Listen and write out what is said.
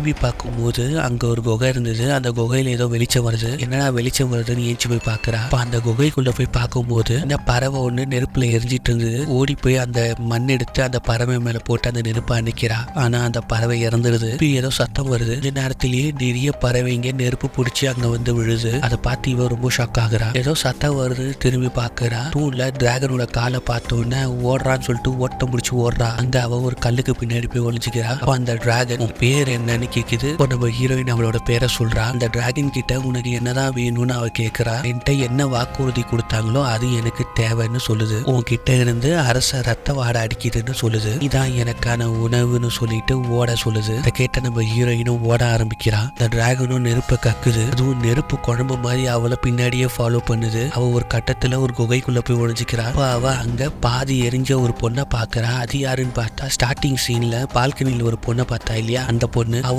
திரும்பி பார்க்கும்போது அங்க ஒரு குகை இருந்தது. அந்த குகையில ஏதோ வெளிச்சம் வருது. என்னடா வெளிச்சம் வருதுன்னு ஏஞ்சி போய் பாக்குறா. அந்த குகைக்குள்ள போய் பார்க்கும்போது இந்த பறவை ஒண்ணு நெருப்புல எரிஞ்சிட்டு இருந்தது. ஓடி போய் அந்த மண் எடுத்து அந்த பறவை மேல போட்டு அந்த நெருப்பை அணைக்கிறா. ஆனா அந்த பறவை இறந்துருது. ஏதோ சத்தம் வருது. இந்த நேரத்திலேயே நிறைய பறவைங்க நெருப்பு பிடிச்சி அங்க வந்து விழுது. அதை பார்த்து இவ ரொம்ப ஷாக் ஆகுறா. ஏதோ சத்தம் வருது. திரும்பி பாக்குறா. தூண்ல டிராகனோட காலை பார்த்தோன்னே ஓடுறான்னு சொல்லிட்டு ஓட்டம் முடிச்சு ஓடுறா. அங்க அவ ஒரு கல்லுக்கு பின்னாடி போய் ஒளிஞ்சுக்கிறா. அப்ப அந்த டிராகன் உன் பேர் என்னன்னு கேக்குது. இப்போ நம்ம ஹீரோயின் அவளோட பேரை சொல்றா. அந்த டிராகன் கிட்ட உனக்கு என்னதான் வேணும்னு அவ கேக்குறா. என்கிட்ட என்ன வாக்குறுதி கொடுத்தாங்களோ அது எனக்கு தேவைன்னு சொல்லுது. உன்கிட்ட இருந்து அரச ரத்த வாடை அடிக்குதுன்னு சொல்லுது. இதான் எனக்கான உணவுன்னு சொல்லிட்டு ஓட சொல்லுது. அதை கேட்ட நம்ம ஹீரோயினும் ஓட ஆரம்பிக்கிறா. இந்த டிராகனும் நெருப்பை கக்குது. அதுவும் நெருப்பு குழம்பு மாதிரி அவளை பின்னாடியே ஃபாலோ பண்ணுது. அவ ஒரு கட்டத்துல ஒரு குகைக்குள்ள போய் ஒழிஞ்சுக்கிறா. அப்ப அவ அங்க பாதி எரிஞ்ச ஒரு பொண்ணை பாக்குறா. அது யாருன்னு பார்த்தா ஸ்டார்டிங் சீன்ல பால்கனில ஒரு பொண்ணை பார்த்தா இல்லையா, அந்த பொண்ணு.